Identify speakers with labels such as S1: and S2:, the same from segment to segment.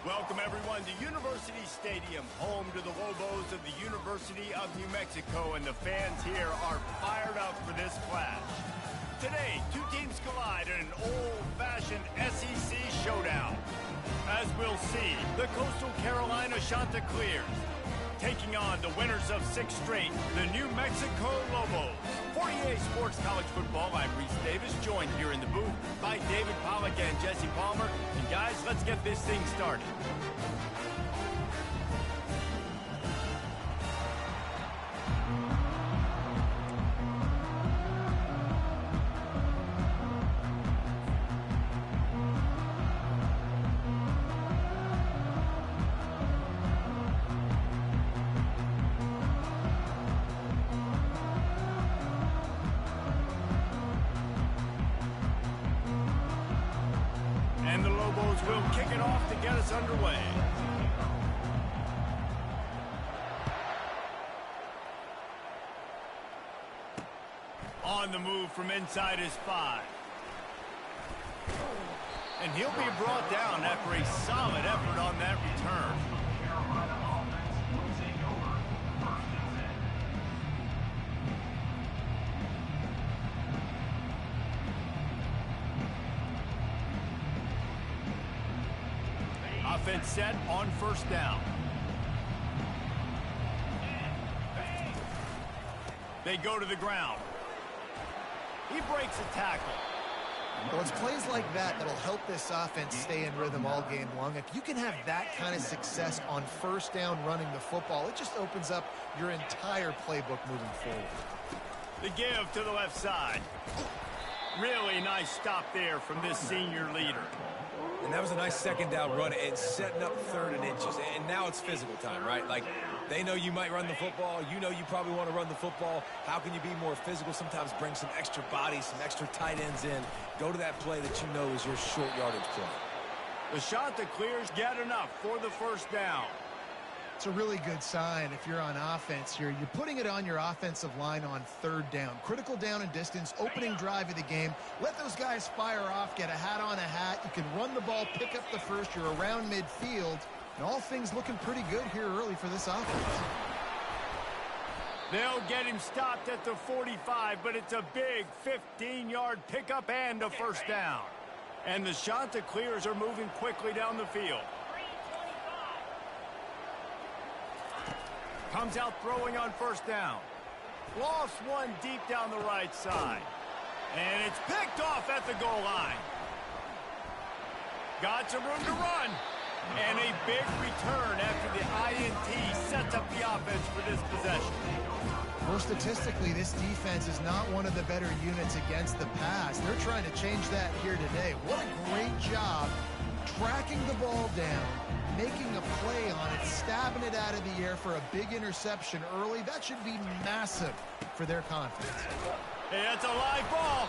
S1: Welcome, everyone, to University Stadium, home to the Lobos of the University of New Mexico, and the fans here are fired up for this clash. Today, two teams collide in an old-fashioned SEC showdown. As we'll see, the Coastal Carolina Chanticleers taking on the winners of 6 straight, the New Mexico Lobos. For EA Sports College Football, I'm Reese Davis, joined here in the booth by David Pollack and Jesse Palmer. And guys, let's get this thing started. Will kick it off to get us underway. On the move from inside his 5. And he'll be brought down after a solid effort on that return. Offense set on first down. They go to the ground. He breaks a tackle.
S2: Well, it's plays like that that'll help this offense stay in rhythm all game long. If you can have that kind of success on first down running the football, it just opens up your entire playbook moving forward.
S1: The give to the left side. Really nice stop there from this senior leader.
S3: And that was a nice second down run and setting up 3rd and inches. And now it's physical time, right? Like, they know you might run the football. You know you probably want to run the football. How can you be more physical? Sometimes bring some extra bodies, some extra tight ends in. Go to that play that you know is your short yardage play.
S1: The Chanticleers get enough for the first down.
S2: It's a really good sign if you're on offense here. You're putting it on your offensive line on 3rd down. Critical down and distance, opening drive of the game. Let those guys fire off, get a hat on a hat. You can run the ball, pick up the first. You're around midfield. And all things looking pretty good here early for this offense.
S1: They'll get him stopped at the 45, but it's a big 15-yard pickup and a first down. And the Chanticleers are moving quickly down the field. Comes out throwing on first down. Lost one deep down the right side. And it's picked off at the goal line. Got some room to run. And a big return after the INT sets up the offense for this possession.
S2: Well, statistically, this defense is not one of the better units against the pass. They're trying to change that here today. What a great job tracking the ball down, making a play on it, stabbing it out of the air for a big interception early. That should be massive for their confidence.
S1: Hey, that's a live ball.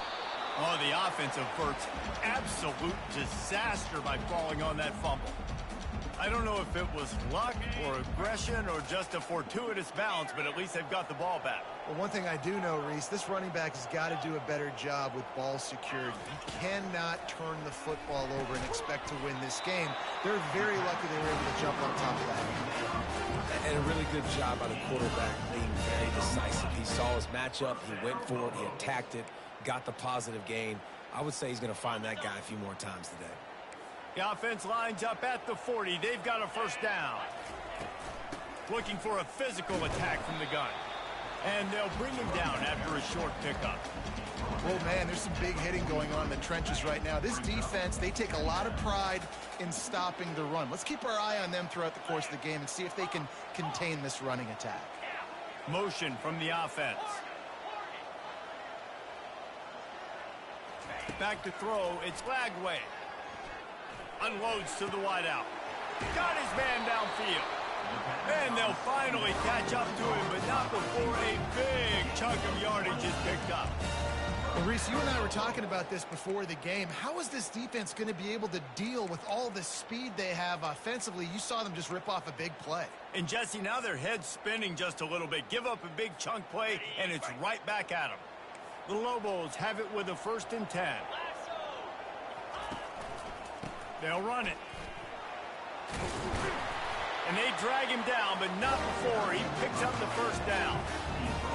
S1: Oh, the offense averts absolute disaster by falling on that fumble. I don't know if it was luck or aggression or just a fortuitous bounce, but at least they've got the ball back.
S2: Well, one thing I do know, Reese, this running back has got to do a better job with ball security. He cannot turn the football over and expect to win this game. They're very lucky they were able to jump on top of that.
S3: And a really good job by the quarterback being very decisive. He saw his matchup, he went for it, he attacked it, got the positive gain. I would say he's going to find that guy a few more times today.
S1: The offense lines up at the 40. They've got a first down. Looking for a physical attack from the gun. And they'll bring him down after a short pickup.
S2: Well, man, there's some big hitting going on in the trenches right now. This defense, they take a lot of pride in stopping the run. Let's keep our eye on them throughout the course of the game and see if they can contain this running attack.
S1: Motion from the offense. Back to throw. It's Lagway. Unloads to the wideout. Got his man downfield. And they'll finally catch up to him, but not before a big chunk of yardage is picked up.
S2: Well, Reese, you and I were talking about this before the game. How is this defense going to be able to deal with all the speed they have offensively? You saw them just rip off a big play.
S1: And, Jesse, now their head's spinning just a little bit. Give up a big chunk play, and it's right back at them. The Lobos have it with a 1st and 10. They'll run it. And they drag him down, but not before he picks up the first down.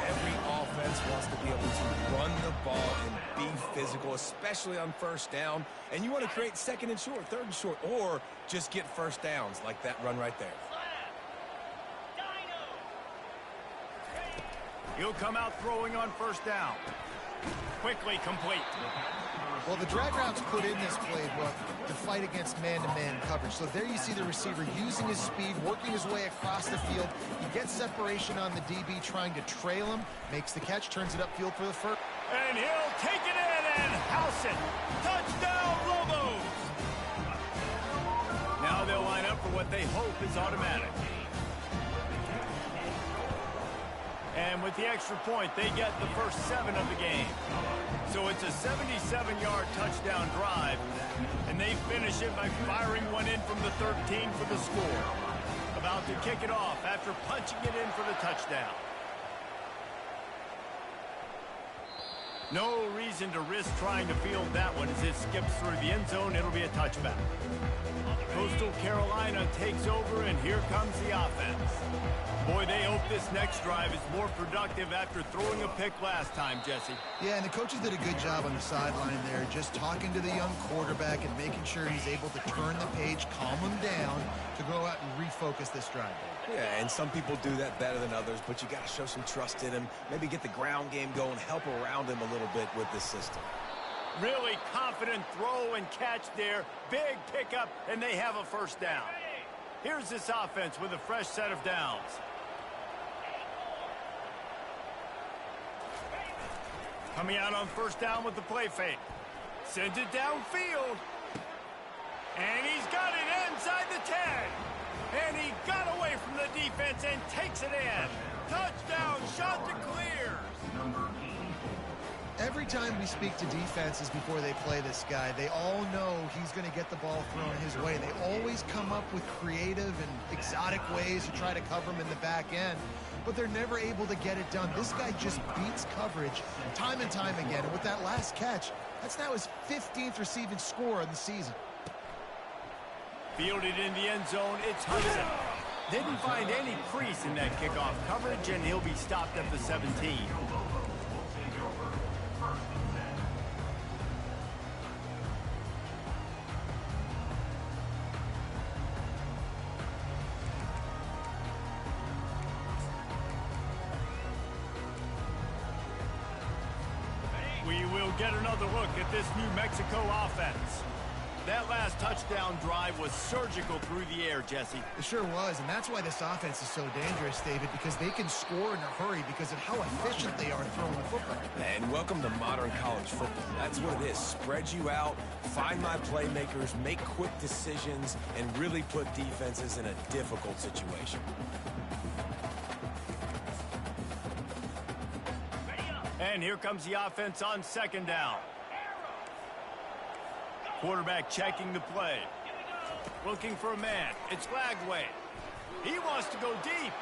S3: Every offense wants to be able to run the ball and be physical, especially on first down. And you want to create second and short, third and short, or just get first downs like that run right there.
S1: He'll come out throwing on first down. Quickly complete.
S2: Well, the drag routes put in this playbook to fight against man-to-man coverage. So there you see the receiver using his speed, working his way across the field. He gets separation on the DB, trying to trail him, makes the catch, turns it upfield for the first.
S1: And he'll take it in and house it. Touchdown, Lobos! Now they'll line up for what they hope is automatic. And with the extra point, they get the first 7 of the game. So it's a 77-yard touchdown drive, and they finish it by firing one in from the 13 for the score. About to kick it off after punching it in for the touchdown. No reason to risk trying to field that one as it skips through the end zone. It'll be a touchback. Coastal Carolina takes over, and here comes the offense. Boy, they hope this next drive is more productive after throwing a pick last time, Jesse.
S2: Yeah, and the coaches did a good job on the sideline there, just talking to the young quarterback and making sure he's able to turn the page, calm him down, to go out and refocus this drive.
S3: Yeah, and some people do that better than others, but you got to show some trust in him, maybe get the ground game going, help around him a little bit with this system.
S1: Really confident throw and catch there. Big pickup, and they have a first down. Here's this offense with a fresh set of downs. Coming out on first down with the play fake. Sends it downfield. And he's got it inside the 10. And he got away from the defense and takes it in. Touchdown, shot to clear.
S2: Every time we speak to defenses before they play this guy, they all know he's going to get the ball thrown his way. They always come up with creative and exotic ways to try to cover him in the back end, but they're never able to get it done. This guy just beats coverage time and time again. And with that last catch, that's now his 15th receiving score of the season.
S1: Fielded in the end zone, it's Hudson. Didn't find any crease in that kickoff coverage, and he'll be stopped at the 17. We will get another look at this New Mexico offense. That last touchdown drive was surgical through the air, Jesse.
S2: It sure was, and that's why this offense is so dangerous, David, because they can score in a hurry because of how efficient they are throwing the football.
S3: And welcome to modern college football. That's what it is. Spread you out, find my playmakers, make quick decisions, and really put defenses in a difficult situation.
S1: And here comes the offense on second down. Quarterback checking the play. Looking for a man. It's Lagway. He wants to go deep.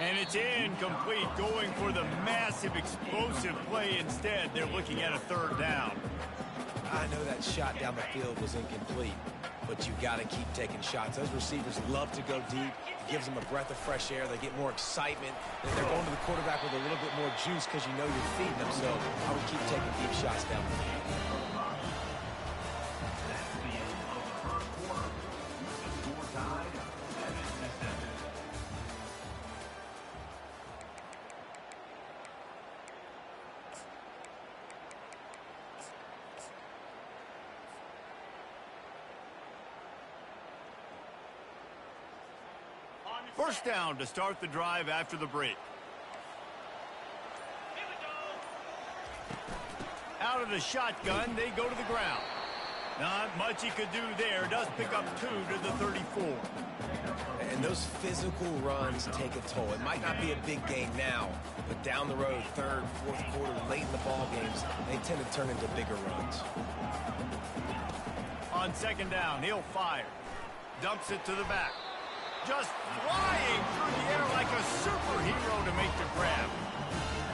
S1: And it's incomplete, going for the massive explosive play instead. They're looking at a third down.
S3: I know that shot down the field was incomplete, but you got to keep taking shots. Those receivers love to go deep. It gives them a breath of fresh air. They get more excitement. They're going to the quarterback with a little bit more juice because you know you're feeding them. So I would keep taking deep shots down the field.
S1: First down to start the drive after the break. Out of the shotgun, they go to the ground. Not much he could do there. Does pick up 2 to the 34.
S3: And those physical runs take a toll. It might not be a big gain now, but down the road, third, fourth quarter, late in the ball games, they tend to turn into bigger runs.
S1: On second down, he'll fire. Dumps it to the back. Just flying through the air like a superhero to make the grab.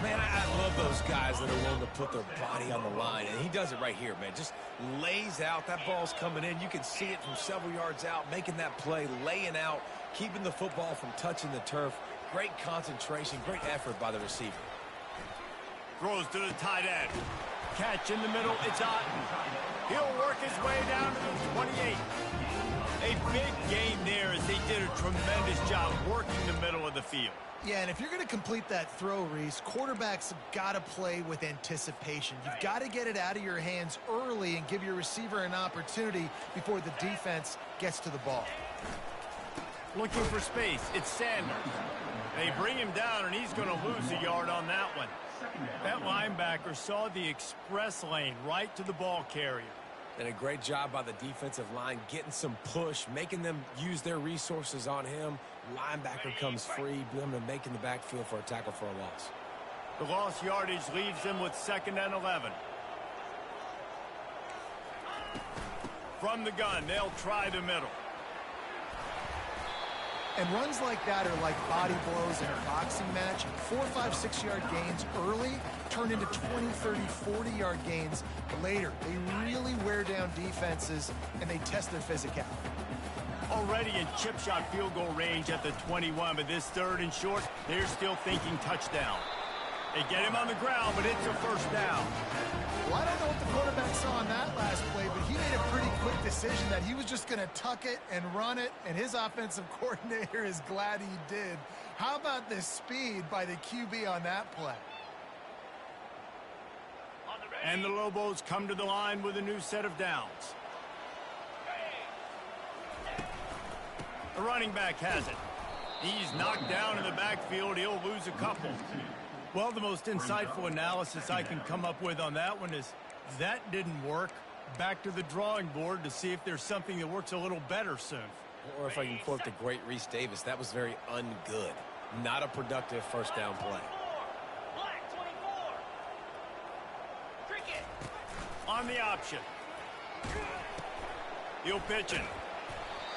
S3: Man, I love those guys that are willing to put their body on the line, and he does it right here, man. Just lays out. That ball's coming in. You can see it from several yards out, making that play, laying out, keeping the football from touching the turf. Great concentration, great effort by the receiver.
S1: Throws to the tight end. Catch in the middle, it's Otten. He'll work his way down to the 28. A big gain there as they did a tremendous job working the middle of the field.
S2: Yeah, and if you're going to complete that throw, Reese, quarterbacks have got to play with anticipation. You've got to get it out of your hands early and give your receiver an opportunity before the defense gets to the ball.
S1: Looking for space, it's Sanders. They bring him down, and he's going to lose a yard on that one. That linebacker saw the express lane right to the ball carrier.
S3: And a great job by the defensive line, getting some push, making them use their resources on him. Linebacker comes free, making the backfield for a tackle for a loss.
S1: The lost yardage leaves them with 2nd and 11. From the gun, they'll try the middle.
S2: And runs like that are like body blows in a boxing match. 4, 5, 6-yard gains early turn into 20, 30, 40-yard gains later. They really wear down defenses, and they test their physicality.
S1: Already in chip shot field goal range at the 21, but this 3rd and short, they're still thinking touchdown. They get him on the ground, but it's a 1st down.
S2: Well, I don't know what the quarterback saw on that last play, but he made a pretty quick decision that he was just going to tuck it and run it, and his offensive coordinator is glad he did. How about the speed by the QB on that play?
S1: And the Lobos come to the line with a new set of downs. The running back has it. He's knocked down in the backfield. He'll lose a couple. Well, the most insightful analysis I can come up with on that one is that didn't work. Back to the drawing board to see if there's something that works a little better soon.
S3: Or if I can quote the great Reese Davis, that was very ungood. Not a productive 1st down play.
S1: On the option. He'll pitch it.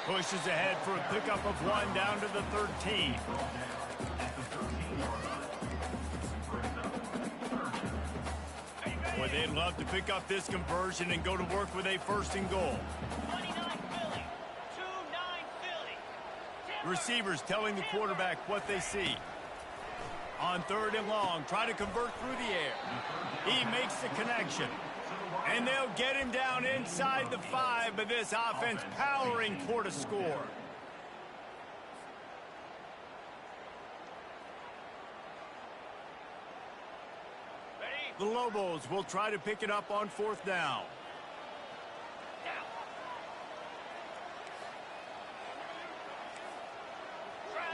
S1: Pushes ahead for a pickup of 1 down to the 13. Boy, they'd love to pick up this conversion and go to work with a 1st and goal.
S4: 29 Philly. 2-9 Philly.
S1: Receivers telling the quarterback what they see. On 3rd and long, try to convert through the air. He makes the connection. And they'll get him down inside the 5, but this offense powering toward a score. The Lobos will try to pick it up on 4th down.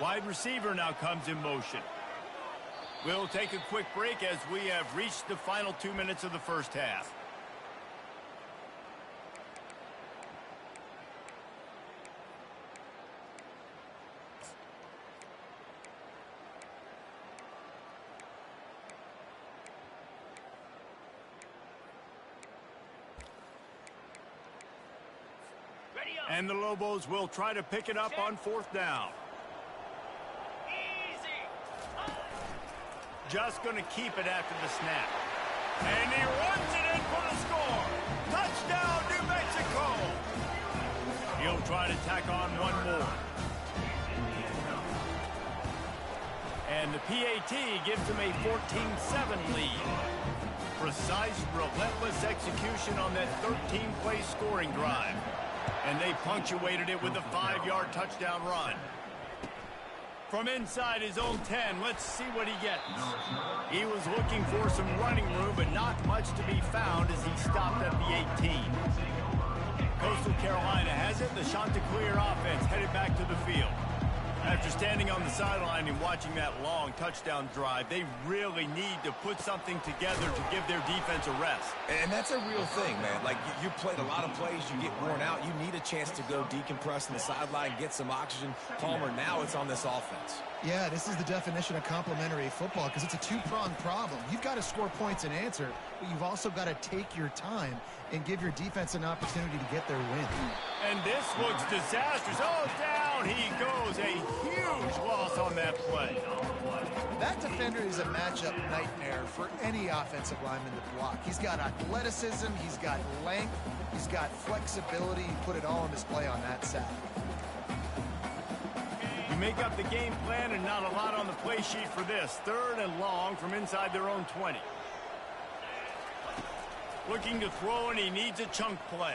S1: Wide receiver now comes in motion. We'll take a quick break as we have reached the final 2 minutes of the 1st half. And the Lobos will try to pick it up on 4th down. Just going to keep it after the snap. And he runs it in for the score. Touchdown, New Mexico. He'll try to tack on one more. And the PAT gives him a 14-7 lead. Precise, relentless execution on that 13-play scoring drive. And they punctuated it with a 5-yard touchdown run. From inside his own 10, let's see what he gets. He was looking for some running room, but not much to be found as he stopped at the 18. Coastal Carolina has it. The Chanticleer offense headed back to the field. After standing on the sideline and watching that long touchdown drive, they really need to put something together to give their defense a rest.
S3: And that's a real thing, man. Like, you played a lot of plays, you get worn out, you need a chance to go decompress on the sideline, get some oxygen. Palmer, now it's on this offense.
S2: Yeah, this is the definition of complementary football because it's a two-pronged problem. You've got to score points and answer, but you've also got to take your time and give your defense an opportunity to get their win.
S1: And this looks disastrous. Oh, down he goes. A huge loss on that play.
S2: That defender is a matchup nightmare for any offensive lineman to block. He's got athleticism, he's got length, he's got flexibility. He put it all on display on that sack.
S1: You make up the game plan and not a lot on the play sheet for this. 3rd and long from inside their own 20. Looking to throw, and he needs a chunk play.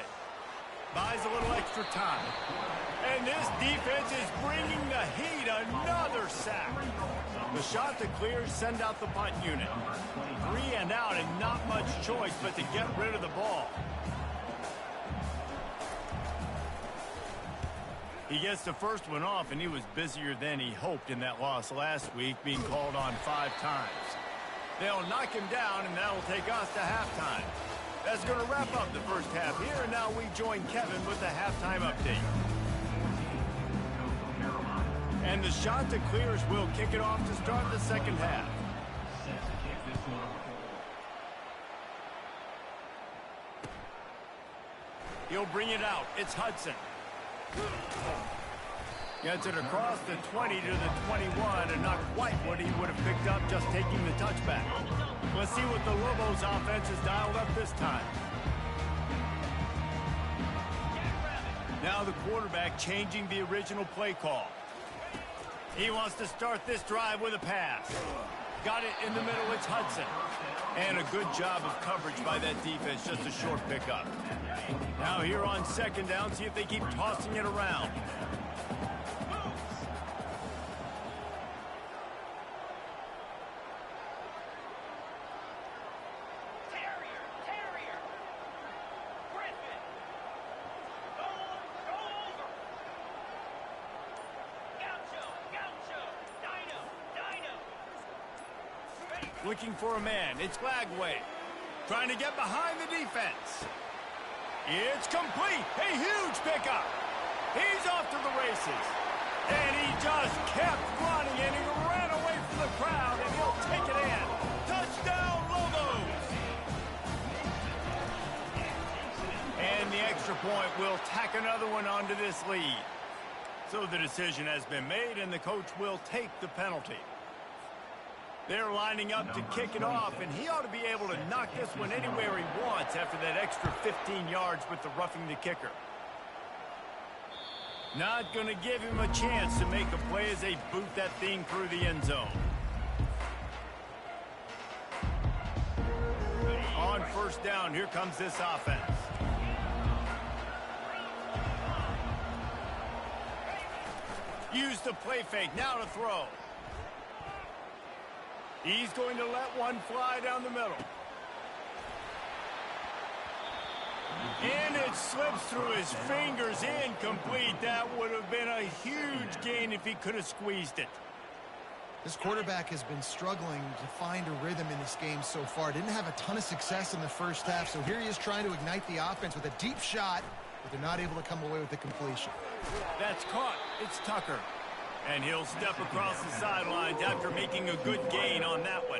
S1: Buys a little extra time. And this defense is bringing the heat. Another sack. The shot to clear, send out the punt unit. 3 and out, and not much choice but to get rid of the ball. He gets the first one off, and he was busier than he hoped in that loss last week, being called on 5 times. They'll knock him down, and that'll take us to halftime. That's going to wrap up the first half here, and now we join Kevin with the halftime update. And the shot to clears will kick it off to start the second half. He'll bring it out. It's Hudson. Gets it across the 20 to the 21, and not quite what he would have picked up just taking the touchback. Let's see what the Lobos offense has dialed up this time. Now the quarterback changing the original play call. He wants to start this drive with a pass. Got it in the middle, it's Hudson. And a good job of coverage by that defense, just a short pickup. Now here on 2nd down, see if they keep tossing it around. Looking for a man. It's Lagway. Trying to get behind the defense. It's complete. A huge pickup. He's off to the races. And he just kept running, and he ran away from the crowd, and he'll take it in. Touchdown, Lobos! And the extra point will tack another one onto this lead. So the decision has been made, and the coach will take the penalty. They're lining up to kick it off, and he ought to be able to knock this one anywhere he wants after that extra 15 yards with the roughing the kicker. Not going to give him a chance to make a play as they boot that thing through the end zone. On 1st down, here comes this offense. Use the play fake, now to throw. He's going to let one fly down the middle. And it slips through his fingers, incomplete. That would have been a huge gain if he could have squeezed it.
S2: This quarterback has been struggling to find a rhythm in this game so far. Didn't have a ton of success in the first half, so here he is trying to ignite the offense with a deep shot, but they're not able to come away with the completion.
S1: That's caught. It's Tucker. And he'll step across the sidelines after making a good gain on that one.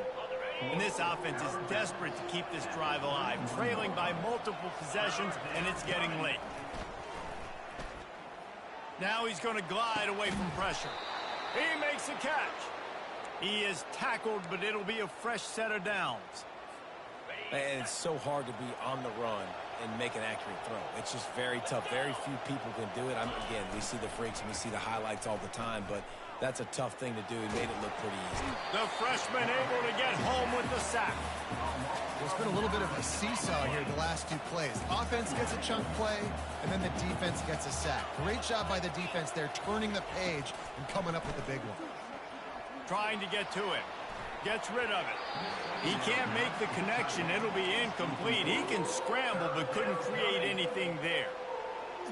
S1: And this offense is desperate to keep this drive alive, trailing by multiple possessions, and it's getting late. Now he's going to glide away from pressure. He makes a catch. He is tackled, but it'll be a fresh set of downs.
S3: And it's so hard to be on the run and make an accurate throw. It's just very tough. Very few people can do it. Again, we see the freaks and we see the highlights all the time, but that's a tough thing to do. He made it look pretty easy.
S1: The freshman able to get home with the sack.
S2: There's been a little bit of a seesaw here the last 2 plays. Offense gets a chunk play, and then the defense gets a sack. Great job by the defense there, turning the page and coming up with the big one.
S1: Trying to get to it. Gets rid of it. He can't make the connection. It'll be incomplete. He can scramble, but couldn't create anything there.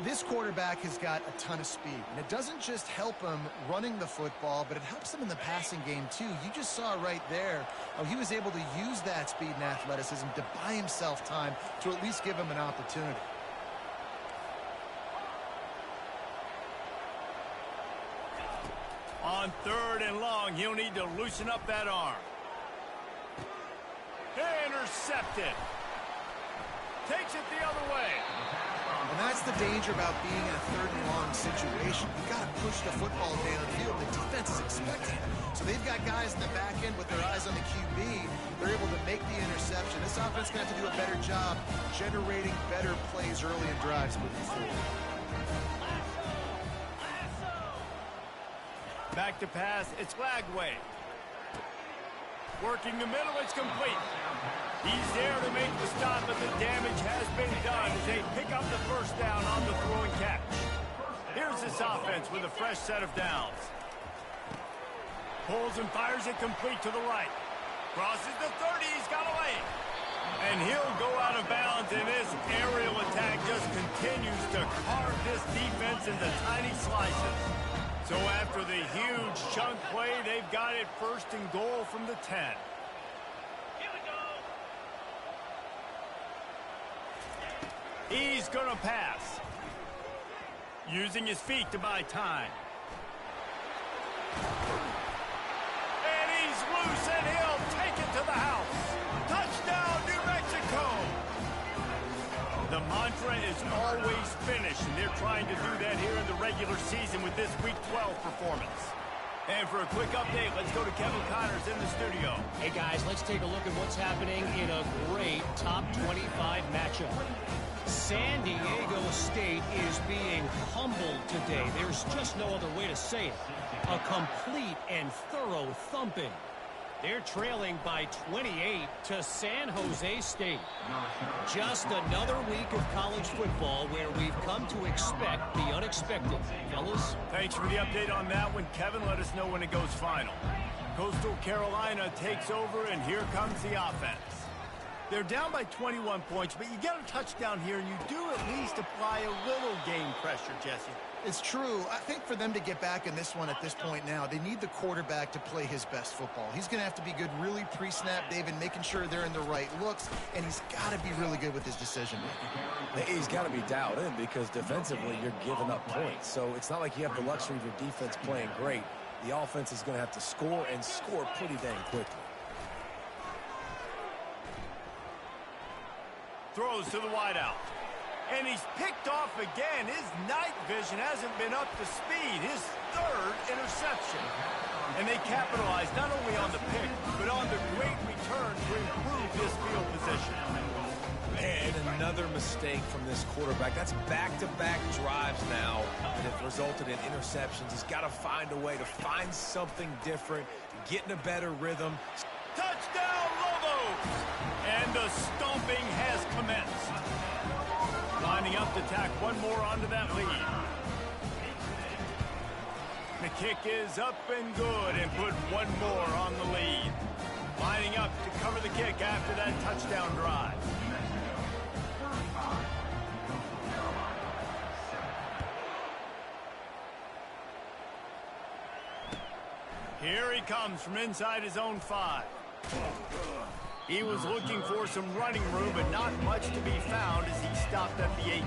S2: This quarterback has got a ton of speed, and it doesn't just help him running the football, but it helps him in the passing game too. You just saw right there how he was able to use that speed and athleticism to buy himself time to at least give him an opportunity.
S1: On 3rd and long, he'll need to loosen up that arm. Intercepted. Takes it the other way.
S2: And that's the danger about being in a third and long situation. You got to push the football downfield. The defense is expecting it. So they've got guys in the back end with their eyes on the QB. They're able to make the interception. This offense is going to have to do a better job generating better plays early in drives moving forward.
S1: Back to pass, it's Lagway. Working the middle, it's complete. He's there to make the stop, but the damage has been done as they pick up the first down on the throw and catch. Here's this offense with a fresh set of downs. Pulls and fires it complete to the right. Crosses the 30, he's got a lane. And he'll go out of bounds, and this aerial attack just continues to carve this defense into tiny slices. So after the huge chunk play, they've got it first and goal from the 10.
S4: Here we go.
S1: He's going to pass. Using his feet to buy time. And he's loose, and he'll take it to the house. Touchdown, New Mexico! The mantra is always finish, and they're trying to do that here in the regular season with this Week 12 performance. And for a quick update, let's go to Kevin Connors in the studio.
S5: Hey guys, let's take a look at what's happening in a great top 25 matchup. San Diego State is being humbled today. There's just no other way to say it. A complete and thorough thumping. They're trailing by 28 to San Jose State. Just another week of college football where we've come to expect the unexpected. Fellas?
S1: Thanks for the update on that one, Kevin. Let us know when it goes final. Coastal Carolina takes over, and here comes the offense. They're down by 21 points, but you get a touchdown here, and you do at least apply a little game pressure, Jesse.
S2: It's true. I think for them to get back in this one at this point now, they need the quarterback to play his best football. He's going to have to be good really pre-snap, David, making sure they're in the right looks, and he's got to be really good with his decision-making.
S3: He's got to be dialed in because defensively you're giving up points. So it's not like you have the luxury of your defense playing great. The offense is going to have to score and score pretty dang quickly.
S1: Throws to the wideout. And he's picked off again. His night vision hasn't been up to speed. His third interception. And they capitalize not only on the pick, but on the great return to improve this field position.
S3: Man, another mistake from this quarterback. That's back-to-back drives now that have resulted in interceptions. He's got to find a way to find something different, get in a better rhythm.
S1: Touchdown, Lobos! And the stomping has commenced. Lining up to tack one more onto that lead. The kick is up and good and put one more on the lead. Lining up to cover the kick after that touchdown drive. Here he comes from inside his own 5. He was looking for some running room, but not much to be found as he stopped at the 18.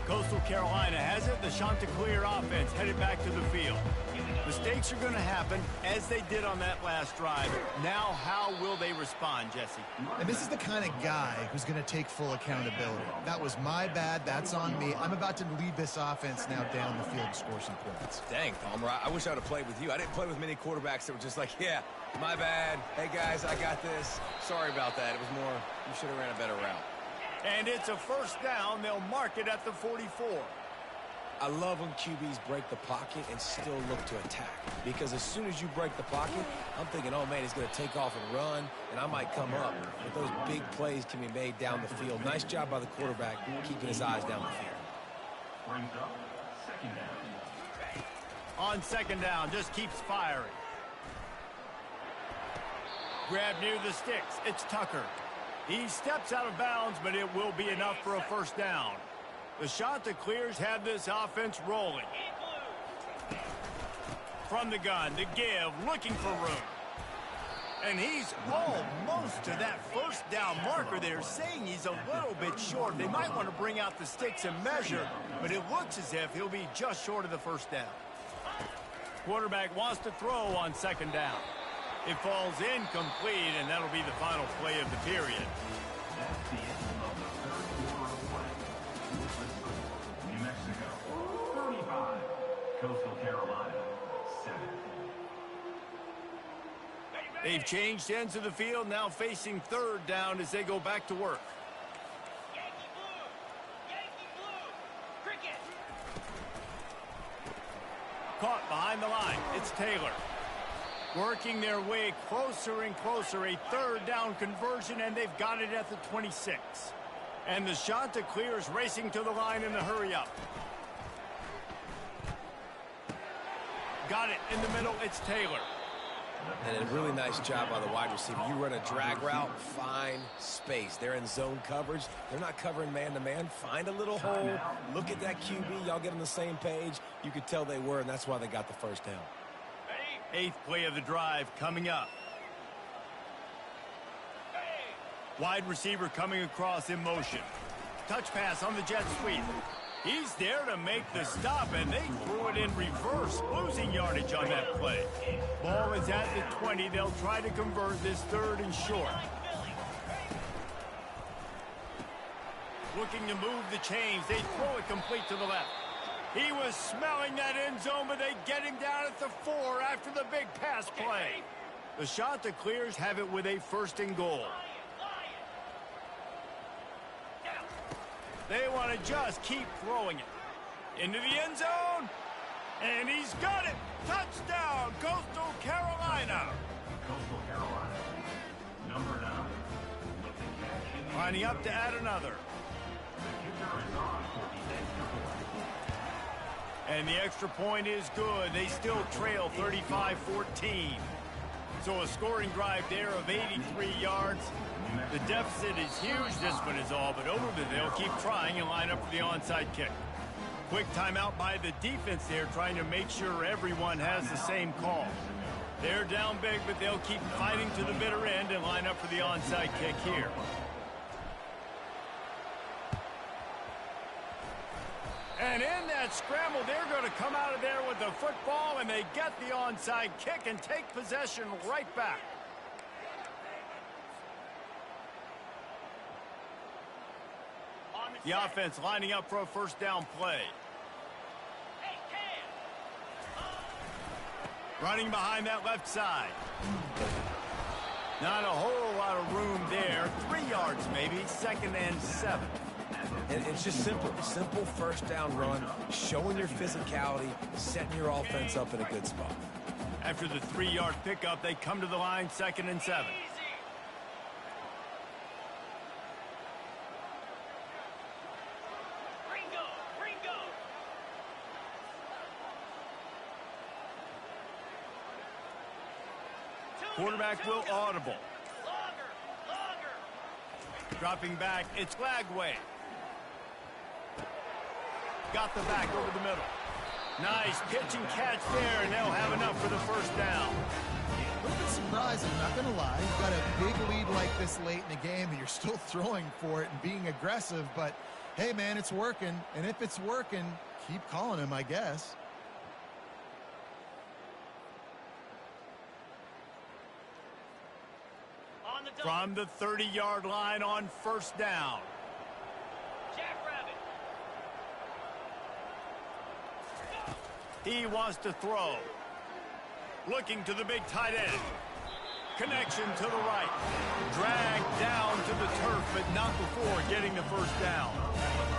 S1: Coastal Carolina has it. The Chanticleer offense headed back to the field. Mistakes are going to happen, as they did on that last drive. Now, how will they respond, Jesse?
S2: And this is the kind of guy who's going to take full accountability. That was my bad. That's on me. I'm about to lead this offense now down the field and score some points.
S3: Dang, Palmer, I wish I would have played with you. I didn't play with many quarterbacks that were just like, yeah, my bad. Hey, guys, I got this. Sorry about that. It was more, you should have ran a better route.
S1: And it's a first down. They'll mark it at the 44.
S3: I love when QBs break the pocket and still look to attack. Because as soon as you break the pocket, I'm thinking, oh, man, he's going to take off and run, and I might come up. But those big plays can be made down the field. Nice job by the quarterback keeping his eyes down the field.
S1: On second down, just keeps firing. Grab near the sticks. It's Tucker. He steps out of bounds, but it will be enough for a first down. The Chanticleers have this offense rolling. From the gun, the give, looking for room. And he's almost to that first down marker. They're saying he's a little bit short. They might want to bring out the sticks and measure, but it looks as if he'll be just short of the first down. Quarterback wants to throw on second down. It falls incomplete, and that'll be the final play of the period.
S6: That's the end of the third quarter of play. New Mexico, 35. Coastal Carolina, 7.
S1: They've changed ends of the field, now facing third down as they go back to work.
S4: Yankee blue! Yankee blue! Cricket!
S1: Caught behind the line. It's Taylor. Working their way closer and closer. A third down conversion, and they've got it at the 26. And the shot to clear is racing to the line in a hurry up. Got it in the middle. It's Taylor.
S3: And a really nice job by the wide receiver. You run a drag route, find space. They're in zone coverage. They're not covering man-to-man. Find a little hole. Look at that QB. Y'all get on the same page. You could tell they were, and that's why they got the first down.
S1: Eighth play of the drive coming up. Wide receiver coming across in motion. Touch pass on the jet sweep. He's there to make the stop, and they threw it in reverse, losing yardage on that play. Ball is at the 20. They'll try to convert this third and short. Looking to move the chains. They throw it complete to the left. He was smelling that end zone, but they get him down at the 4 after the big pass play. The shot to clears have it with a first and goal. They want to just keep throwing it. Into the end zone. And he's got it. Touchdown, Coastal Carolina.
S6: Coastal Carolina, number 9.
S1: Lining up to add another.
S6: The kicker is on for the extra point.
S1: And the extra point is good. They still trail 35-14. So a scoring drive there of 83 yards. The deficit is huge, this one is all, but over there they'll keep trying and line up for the onside kick. Quick timeout by the defense there, trying to make sure everyone has the same call. They're down big, but they'll keep fighting to the bitter end and line up for the onside kick here. And in that scramble, they're going to come out of there with the football, and they get the onside kick and take possession right back. The offense lining up for a first down play. Running behind that left side. Not a whole lot of room there. 3 yards maybe, 2nd and 7.
S3: And it's just simple. Simple first down run, showing your physicality, setting your offense up in a good spot.
S1: After the 3-yard pickup, they come to the line, 2nd and 7. Quarterback will audible. Dropping back, it's Lagway. Got the back over the middle. Nice pitch and catch there, and they'll have enough for the first down.
S2: A little bit surprised, I'm not going to lie. You've got a big lead like this late in the game, and you're still throwing for it and being aggressive. But, hey, man, it's working. And if it's working, keep calling him, I guess.
S1: From the 30-yard line on first down. He wants to throw. Looking to the big tight end. Connection to the right. Dragged down to the turf, but not before getting the first down.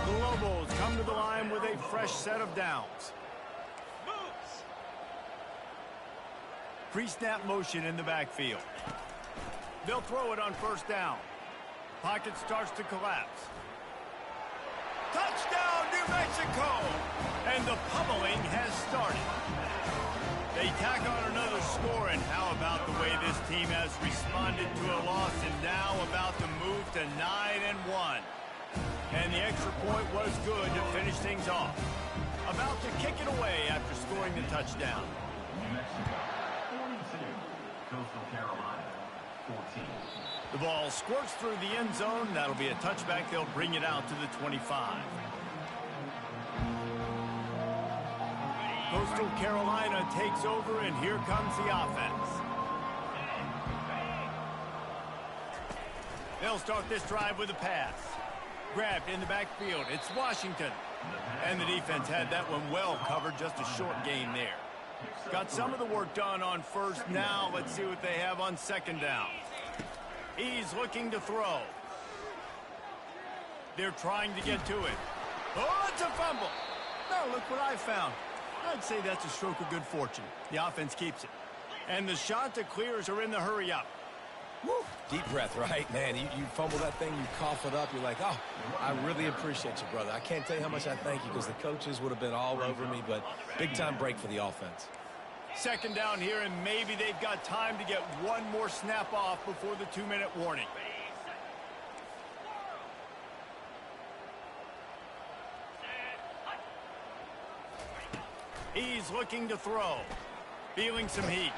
S1: The Lobos come to the line with a fresh set of downs. Pre-snap motion in the backfield. They'll throw it on first down. Pocket starts to collapse. Touchdown, New Mexico! And the pummeling has started. They tack on another score, and how about the way this team has responded to a loss and now about to move to 9-1. And the extra point was good to finish things off. About to kick it away after scoring the touchdown.
S6: New Mexico, 42. Coastal Carolina, 14.
S1: The ball squirts through the end zone. That'll be a touchback. They'll bring it out to the 25. Coastal Carolina takes over, and here comes the offense. They'll start this drive with a pass. Grabbed in the backfield. It's Washington. And the defense had that one well covered. Just a short gain there. Got some of the work done on first. Now let's see what they have on second down. He's looking to throw. They're trying to get to it. Oh, it's a fumble. Now look what I found. I'd say that's a stroke of good fortune. The offense keeps it. And the Shanta clears are in the hurry up.
S3: Woo. Deep breath, right? Man, you fumble that thing, you cough it up, you're like, oh, I really appreciate you, brother. I can't tell you how much I thank you because the coaches would have been all over me, but big-time break for the offense.
S1: Second down here, and maybe they've got time to get one more snap off before the 2-minute warning. He's looking to throw. Feeling some heat.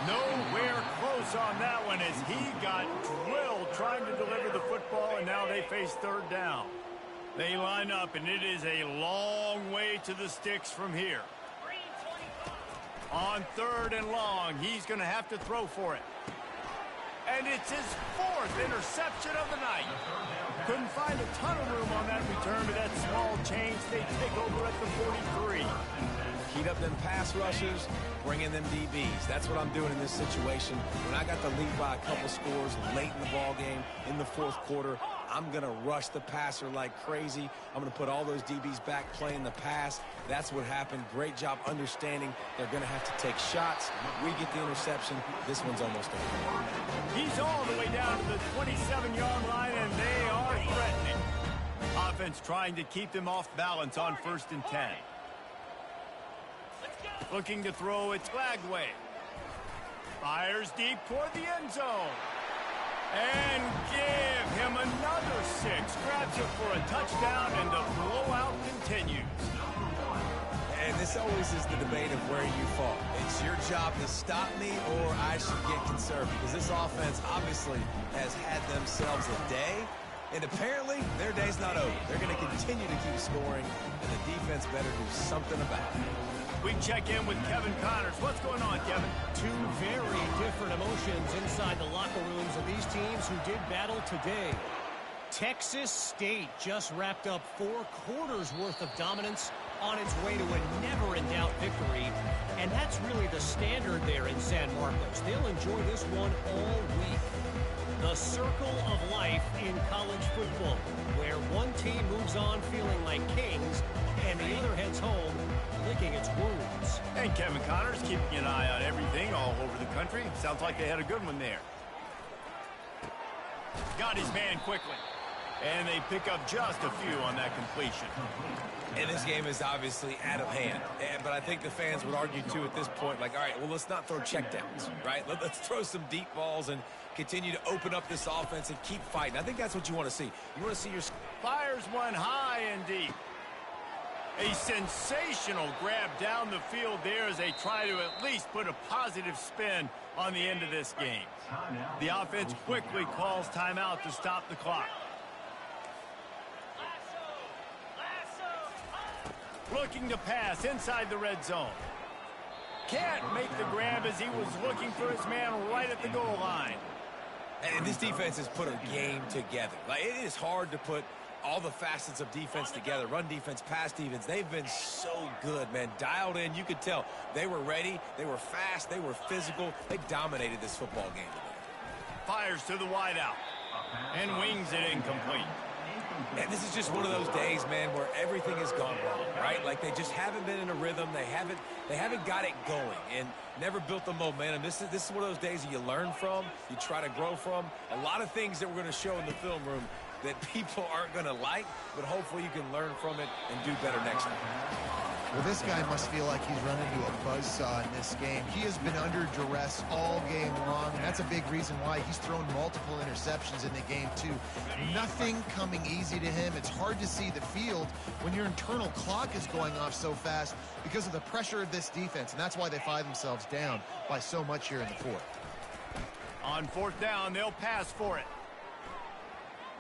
S1: Nowhere close on that one as he got drilled trying to deliver the football, and now they face third down. They line up, and it is a long way to the sticks from here. On third and long, he's going to have to throw for it. And it's his fourth interception of the night. Couldn't find a ton of room on that return, but that small change, they take over at the 43.
S3: Heat up them pass rushers, bring in them DBs. That's what I'm doing in this situation. When I got the lead by a couple scores late in the ball game, in the fourth quarter, I'm going to rush the passer like crazy. I'm going to put all those DBs back playing the pass. That's what happened. Great job understanding they're going to have to take shots. We get the interception. This one's almost over.
S1: He's all the way down to the 27-yard line, and they are threatening. Offense trying to keep them off balance on 1st and 10. Looking to throw, it's Lagway. Fires deep toward the end zone. And give him another 6. Grabs it for a touchdown, and the blowout continues.
S3: And this always is the debate of where you fall. It's your job to stop me, or I should get conservative. Because this offense obviously has had themselves a day. And apparently, their day's not over. They're going to continue to keep scoring, and the defense better do something about it.
S1: We check in with Kevin Connors. What's going on, Kevin?
S5: Two very different emotions inside the locker rooms of these teams who did battle today. Texas State just wrapped up 4 quarters worth of dominance on its way to a never-in-doubt victory. And that's really the standard there in San Marcos. They'll enjoy this one all week. The circle of life in college football, where one team moves on feeling like kings and the other heads home licking its wounds.
S1: And Kevin Connors keeping an eye on everything all over the country. Sounds like they had a good one there. Got his man quickly. And they pick up just a few on that completion.
S3: And this game is obviously out of hand. But I think the fans would argue, too, at this point, like, all right, well, let's not throw checkdowns, right? Let's throw some deep balls and continue to open up this offense and keep fighting. I think that's what you want to see. You want to see your...
S1: Fires one high and deep. A sensational grab down the field there as they try to at least put a positive spin on the end of this game. The offense quickly calls timeout to stop the clock. Looking to pass inside the red zone. Can't make the grab as he was looking for his man right at the goal line.
S3: And this defense has put a game together. Like, it is hard to put all the facets of defense together. Run defense, pass defense. They've been so good, man. Dialed in. You could tell they were ready. They were fast. They were physical. They dominated this football game today.
S1: Fires to the wideout. And wings it incomplete.
S3: And this is just one of those days, man, where everything has gone wrong, right? Like, they just haven't been in a rhythm. They haven't got it going and never built the momentum. This is one of those days that you learn from, you try to grow from. A lot of things that we're going to show in the film room that people aren't going to like, but hopefully you can learn from it and do better next time.
S2: Well, this guy must feel like he's run into a buzzsaw in this game. He has been under duress all game long, and that's a big reason why he's thrown multiple interceptions in the game, too. Nothing coming easy to him. It's hard to see the field when your internal clock is going off so fast because of the pressure of this defense, and that's why they find themselves down by so much here in the fourth.
S1: On 4th down, they'll pass for it.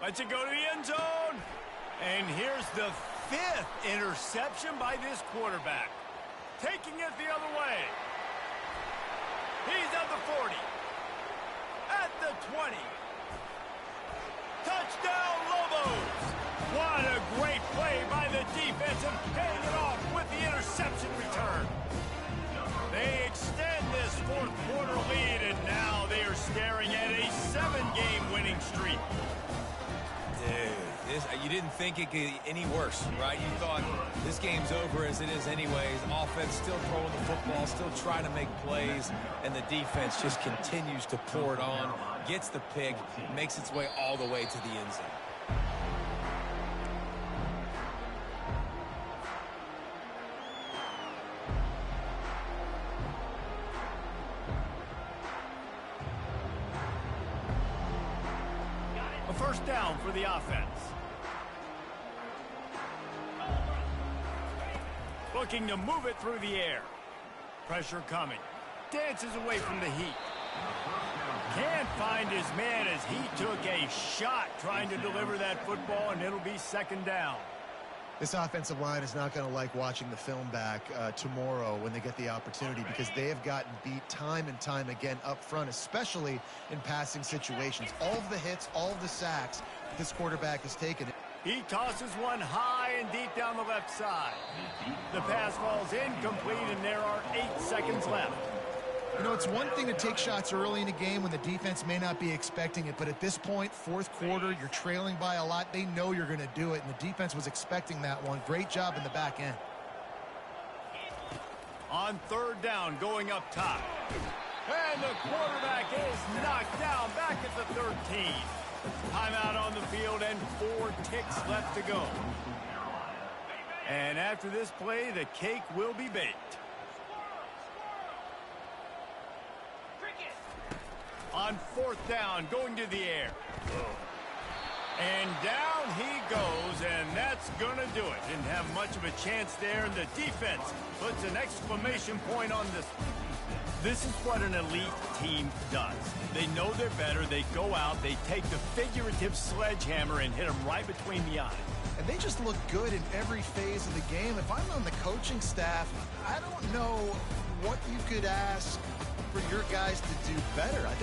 S1: Lets it go to the end zone. And here's the 5th interception by this quarterback. taking it the other way. He's at the 40. At the 20. Touchdown, Lobos! What a great play by the defense and paying it off with the interception return. They extend this fourth quarter lead, and now they are staring at a 7-game winning streak.
S3: Dude, you didn't think it could get any worse, right? You thought this game's over as it is anyways. Offense still throwing the football, still trying to make plays, and the defense just continues to pour it on, gets the pick, makes its way all the way to the end zone.
S1: A first down for the offense. Looking to move it through the air. Pressure coming. Dances away from the heat. Can't find his man as he took a shot trying to deliver that football, and it'll be second down.
S2: This offensive line is not going to like watching the film back tomorrow when they get the opportunity, because they have gotten beat time and time again up front, especially in passing situations. All of the hits, all of the sacks that this quarterback has taken.
S1: He tosses one high and deep down the left side. The pass falls incomplete, and there are 8 seconds left.
S2: You know, it's one thing to take shots early in a game when the defense may not be expecting it, but at this point, fourth quarter, you're trailing by a lot. They know you're going to do it, and the defense was expecting that one. Great job in the back end.
S1: On third down, going up top. And the quarterback is knocked down back at the 13. Timeout on the field and 4 ticks left to go. And after this play, the cake will be baked. On fourth down, going to the air. And down he goes, and that's going to do it. Didn't have much of a chance there, and the defense puts an exclamation point on this. This is what an elite team does. They know they're better. They go out, they take the figurative sledgehammer and hit them right between the eyes.
S2: And they just look good in every phase of the game. If I'm on the coaching staff, I don't know what you could ask for your guys to do better. I think